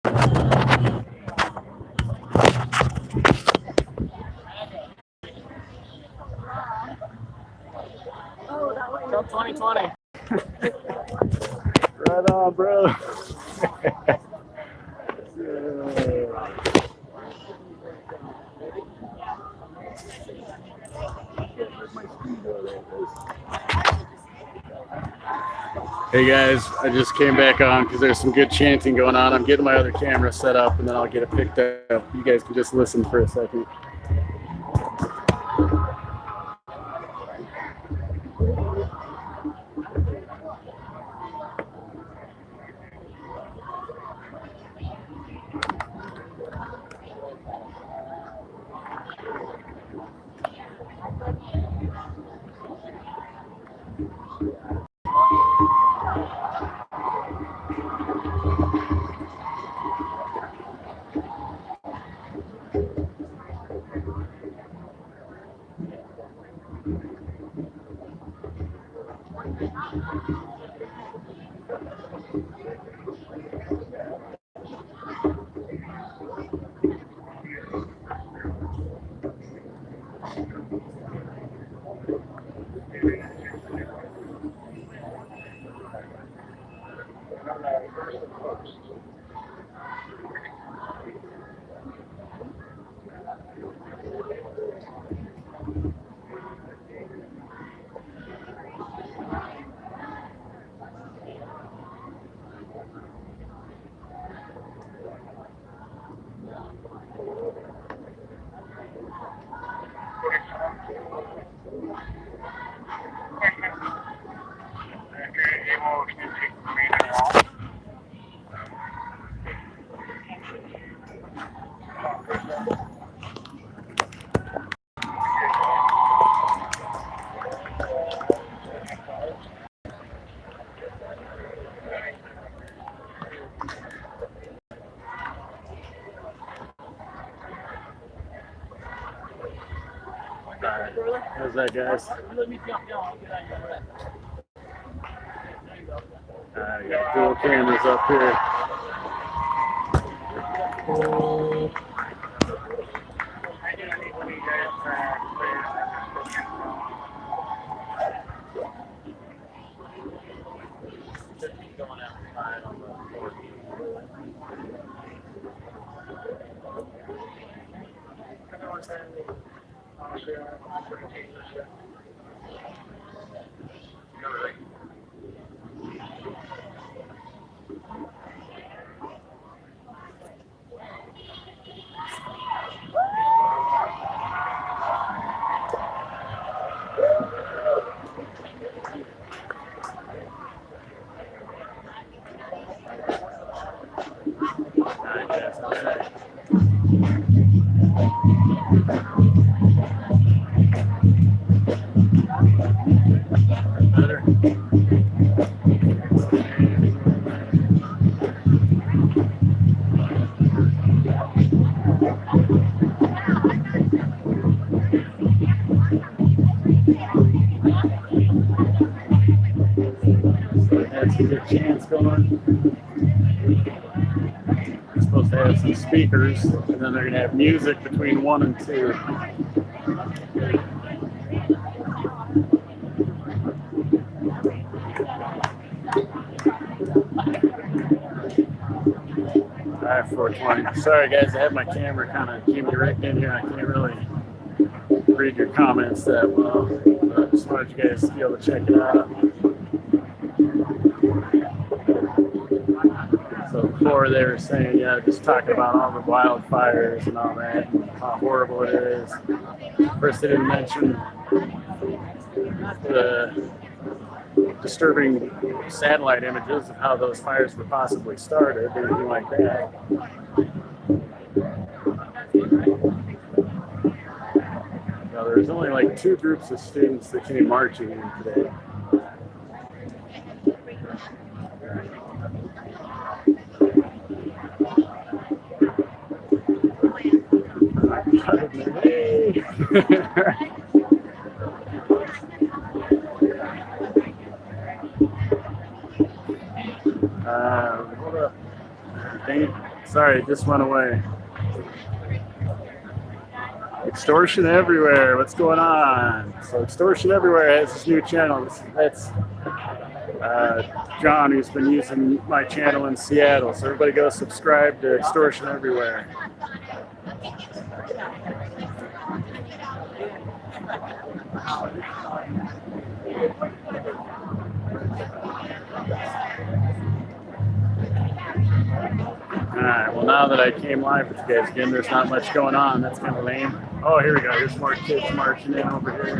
Till 2020. Right on, bro. Hey guys, I just came back on because there's some good chanting going on. I'm getting my other camera set up and then I'll get it picked up. You guys can just listen for a second. How's that, guys? I got dual cameras up here. Better. Had some good chants going. We're supposed to have some speakers, and then they're going to have music between 1 and 2. Alright, 420. Sorry guys, I have my camera kind of keep me right in here. I can't really read your comments that well. But I just wanted you guys to be able to check it out. So before they were saying, yeah, just talking about all the wildfires and all that, and how horrible it is. First, they didn't mention the disturbing satellite images of how those fires were possibly started, or anything like that. Now, there's only like 2 groups of students that came marching in today. Hey. Hold up. Dang it. Sorry, it just went away. Extortion Everywhere. What's going on? So Extortion Everywhere has this new channel. That's John, who's been using my channel in Seattle. So everybody go subscribe to Extortion Everywhere. Alright, well now that I came live with you guys again, there's not much going on. That's kind of lame. Oh, here we go. Here's more kids marching in over here.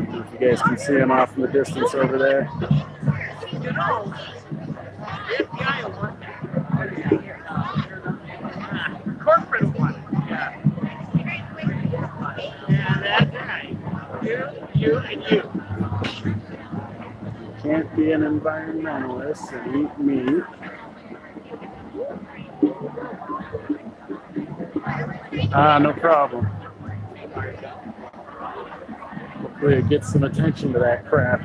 If you guys can see them off in the distance over there. Corporate one. Yeah. Yeah, that's right. You, and you. Can't be an environmentalist and eat meat. No problem. Hopefully it gets some attention to that crap.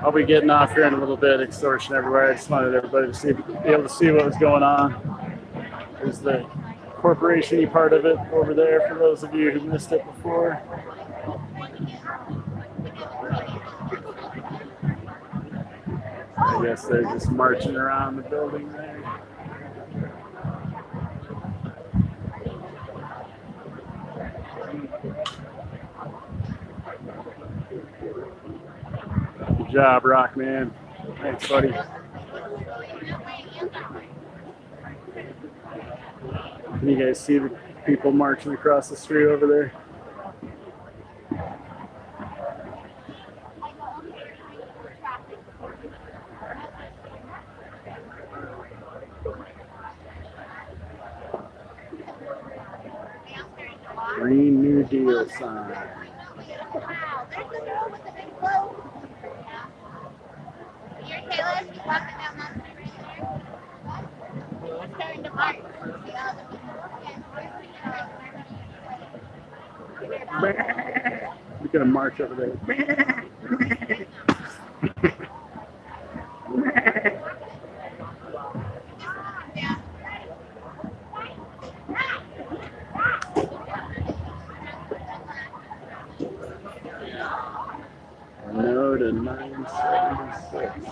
I'll be getting off here in a little bit. Extortion Everywhere. I just wanted everybody to be able to see what was going on. There's the corporation-y part of it over there for those of you who missed it before. I guess they're just marching around the building there. Good job, Rockman. Thanks, buddy. Can you guys see the people marching across the street over there? Green New Deal sign. Wow, there's the girl with the big clothes. You're Taylor, she's walking down Mountain right there. It's starting to march. See all the people. We're gonna march over there. No to 976.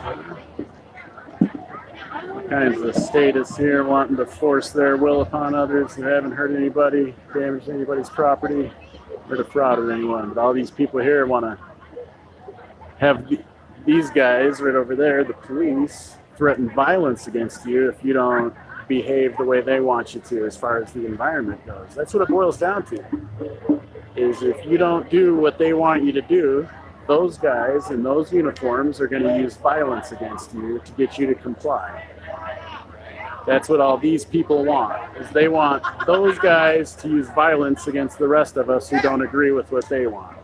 All kinds of statists here wanting to force their will upon others who haven't hurt anybody, damaged anybody's property, or defrauded anyone. But all these people here want to have these guys right over there, the police, threaten violence against you if you don't behave the way they want you to as far as the environment goes. That's what it boils down to, is if you don't do what they want you to do, those guys in those uniforms are going to use violence against you to get you to comply. That's what all these people want, is they want those guys to use violence against the rest of us who don't agree with what they want.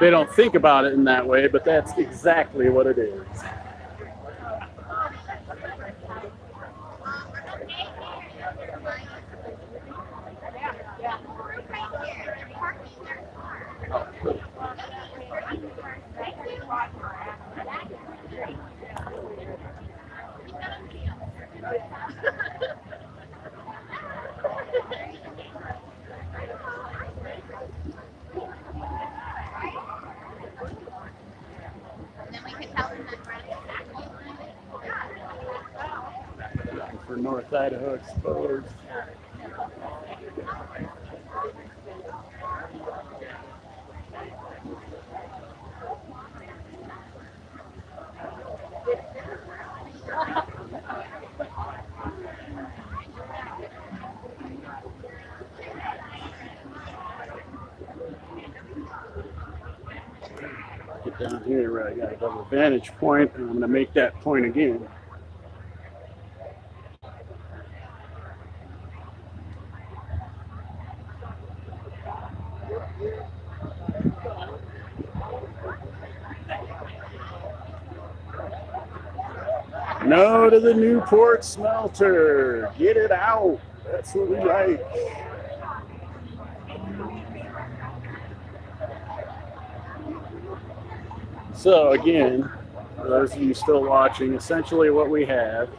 They don't think about it in that way, but that's exactly what it is. For North Idaho Exposed. Get down here where I got a double vantage point, and I'm going to make that point again. No to the Newport smelter. Get it out. That's what we like. So again, for those of you still watching, essentially what we have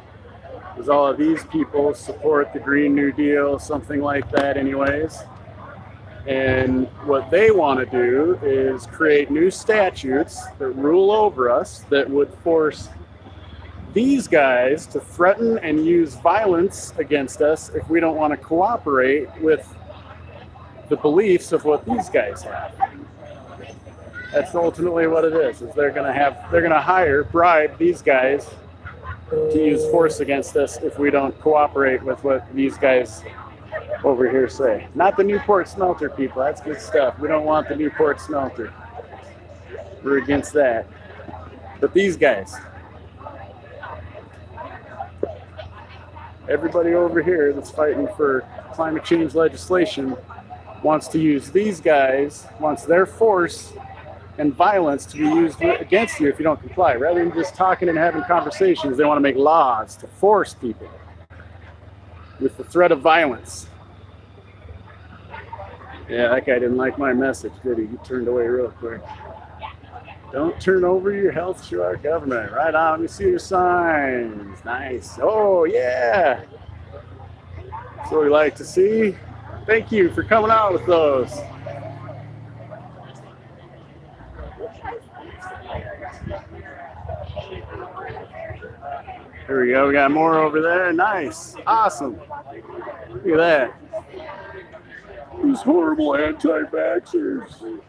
is all of these people support the Green New Deal, something like that anyways. And what they want to do is create new statutes that rule over us that would force these guys to threaten and use violence against us if we don't want to cooperate with the beliefs of what these guys have. That's ultimately what it is they're gonna bribe these guys to use force against us if we don't cooperate with what these guys over here say. Not the Newport smelter people, that's good stuff. We don't want the Newport smelter. We're against that. But these guys, everybody over here that's fighting for climate change legislation wants to use these guys, wants their force and violence to be used against you if you don't comply. Rather than just talking and having conversations, they want to make laws to force people with the threat of violence. Yeah, that guy didn't like my message, did he? He turned away real quick. Don't turn over your health to our government. Right on, let me see your signs. Nice. Oh, yeah. That's what we like to see. Thank you for coming out with those. Here we go. We got more over there. Nice. Awesome. Look at that. These horrible anti-vaxxers.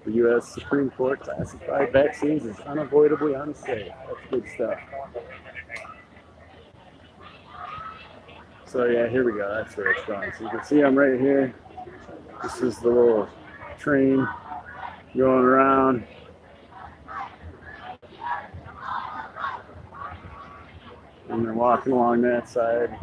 The U.S. Supreme Court classified vaccines as unavoidably unsafe. That's good stuff. So yeah, here we go. That's where it's going. So you can see I'm right here. This is the little train going around. And they're walking along that side.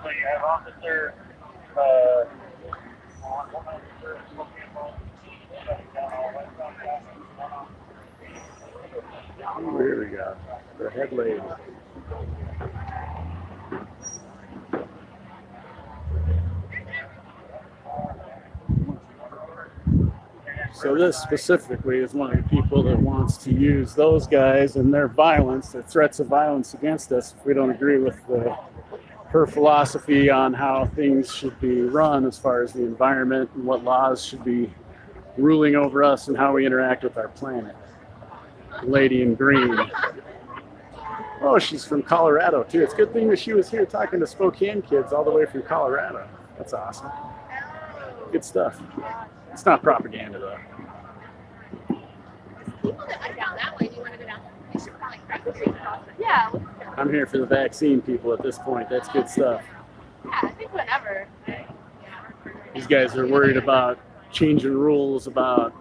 So you have Officer Oh, here we go. The head lady. So this specifically is one of the people that wants to use those guys and their violence, their threats of violence against us if we don't agree with her philosophy on how things should be run as far as the environment and what laws should be ruling over us and how we interact with our planet. Lady in green. Oh, she's from Colorado too. It's a good thing that she was here talking to Spokane kids all the way from Colorado. That's awesome. Good stuff. It's not propaganda though. People that went down that way, do you want to go down? You should probably cross the street across it. Yeah. I'm here for the vaccine people at this point. That's good stuff. Yeah, I think whatever. These guys are worried about changing rules about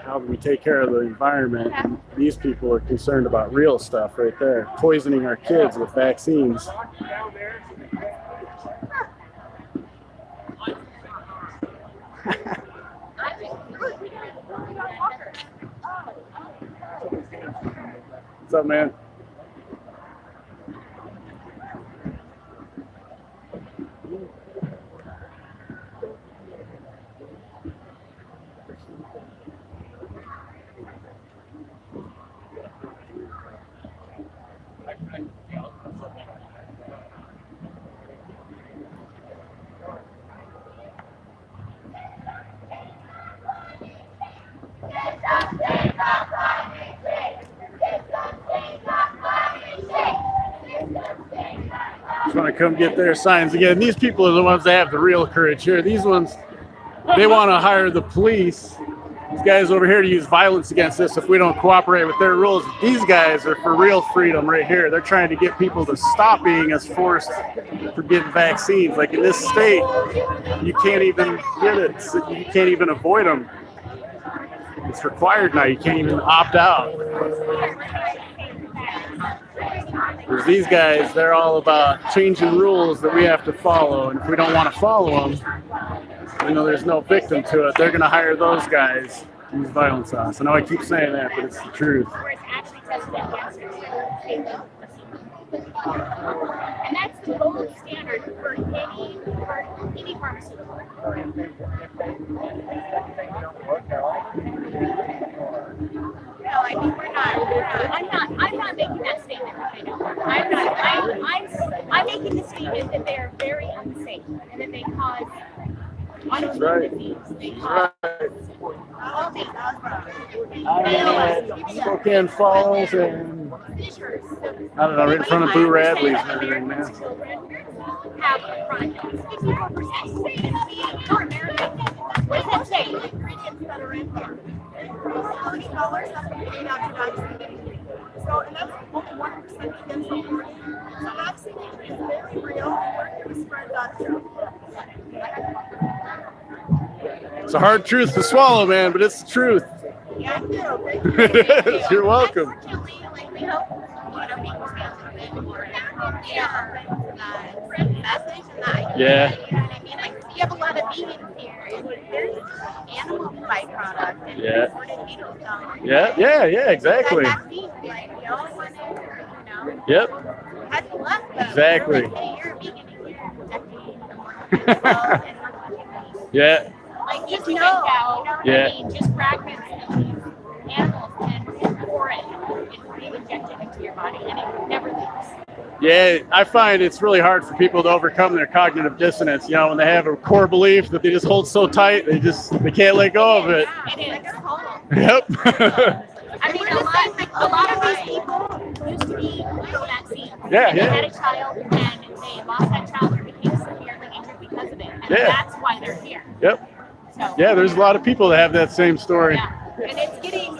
how we take care of the environment. And these people are concerned about real stuff right there, poisoning our kids with vaccines. What's up, man? Just want to come get their signs again. These people are the ones that have the real courage here. These ones, they want to hire the police these guys over here to use violence against us if we don't cooperate with their rules. These guys are for real freedom right here. They're trying to get people to stop being as forced for getting vaccines. Like in this state, you can't even get it. You can't even avoid them. It's required now. You can't even opt out. Whereas these guys, they're all about changing rules that we have to follow. And if we don't want to follow them, you know, there's no victim to it. They're going to hire those guys to use violence on us. I know I keep saying that, but it's the truth. And that's the gold standard for any pharmaceutical. No, I mean we're not. I'm not making that statement. I know. I'm making the statement that they are very unsafe and that they cause autoimmune disease. They cause all these. Spokane Falls and I don't know, right in front of Boo Radley's and everything, man. Have chronic illness. 64% are American. What does that say? The ingredients that are in there. $30 that's what we have to vaccinate. So, and that's only 1% against the herd. So vaccination is very real. We're here to spread that truth. It's a hard truth to swallow, man, but it's the truth. Yeah, I do. You're welcome. Unfortunately, like, we hope, people stay a little bit more message and that. Yeah. You know what I mean? Like, you have a lot of vegans here, and there's animal byproduct and imported beetles down there. Yeah, exactly. That vaccine, like, we all want it, Yep. That's the left, though. Exactly. Like, hey, you're a vegan and you're protecting the world and Yeah. like just know, I mean, just fragments of these animals and pour it and being injected into your body, and it never leaves. Yeah, I find it's really hard for people to overcome their cognitive dissonance. You know, when they have a core belief that they just hold so tight, they can't let go of it. It is. Yep. I mean, a lot of these people used to be pro-vaccine. Yeah. They had a child and they lost that child or became severely injured because of it, and that's why they're here. Yep. So, yeah, there's a lot of people that have that same story. Yeah, and it's getting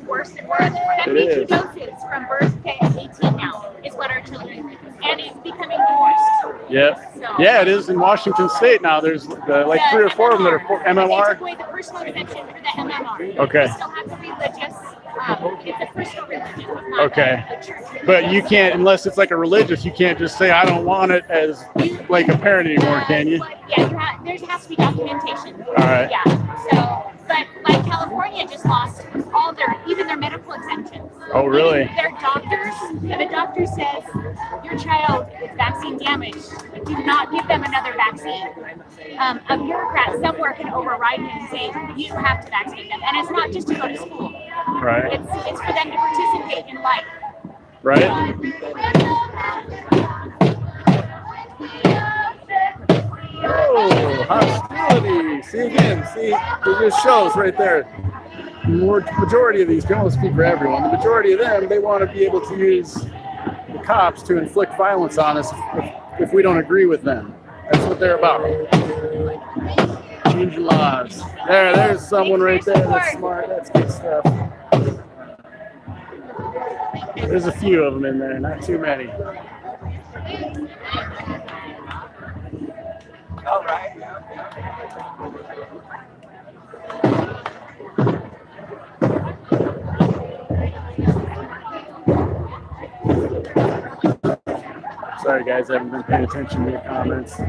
worse and worse. 72 doses from birth to 18 now is what our children use, and it's becoming forced. Yep. So, yeah, it is in Washington State now. There's like 3 or 4 of them that are MMR. They took away the personal exemption for the MMR. Okay. You still have the religious. It's a personal religion. It's not Okay. a church religion. But you can't, unless it's like a religious, you can't just say I don't want it as like a parent anymore, can you? Yeah, there has to be documentation. All right. Yeah. So, but like California just lost all even their medical exemptions. Oh, really? Their doctors, if a doctor says your child is vaccine damaged, do not give them another vaccine. A bureaucrat somewhere can override it and say you have to vaccinate them, and it's not just to go to school. Right. It's for them to participate in life. Right. Oh, hostility. See again. See, it just shows right there. The majority of these, we don't speak for everyone, the majority of them, they want to be able to use the cops to inflict violence on us if we don't agree with them. That's what they're about. Changing laws. There's someone right there that's smart. That's good stuff. There's a few of them in there, not too many. All right. Sorry guys, I haven't been paying attention to your comments. I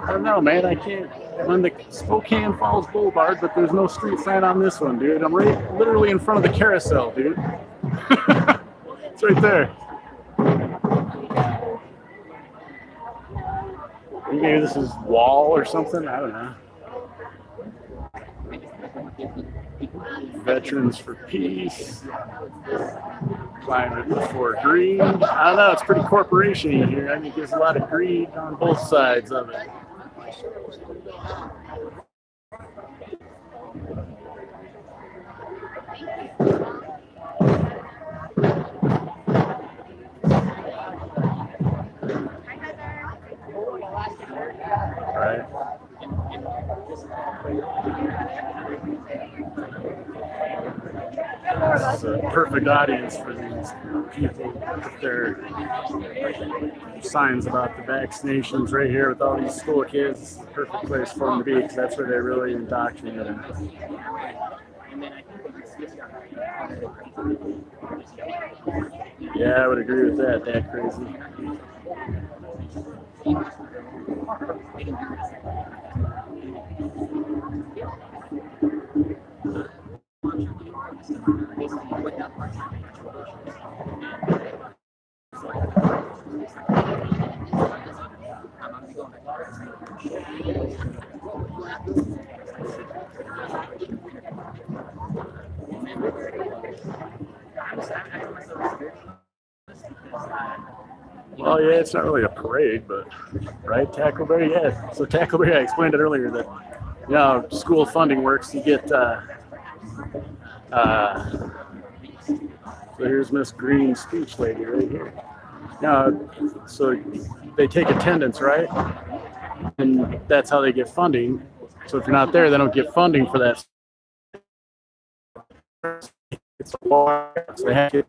don't know, man. I can't. I'm on the Spokane Falls Boulevard, but there's no street sign on this one, dude. I'm literally in front of the carousel, dude. It's right there. Maybe this is wall or something. I don't know. Veterans for Peace. Climate before greed. I don't know. It's pretty corporation-y here. I think there's a lot of greed on both sides of it. Right. is a perfect audience for these people with their signs about the vaccinations right here with all these school kids. It's the perfect place for them to be because that's where they're really indoctrinated. Yeah, I would agree with that. That crazy. Oh yeah, it's not really a parade, but right, Tackleberry, yeah. So Tackleberry, I explained it earlier that school funding works. You get so here's Miss Green speech lady right here. So they take attendance, right? And that's how they get funding. So if you're not there, they don't get funding for that. It's a bar, so they have to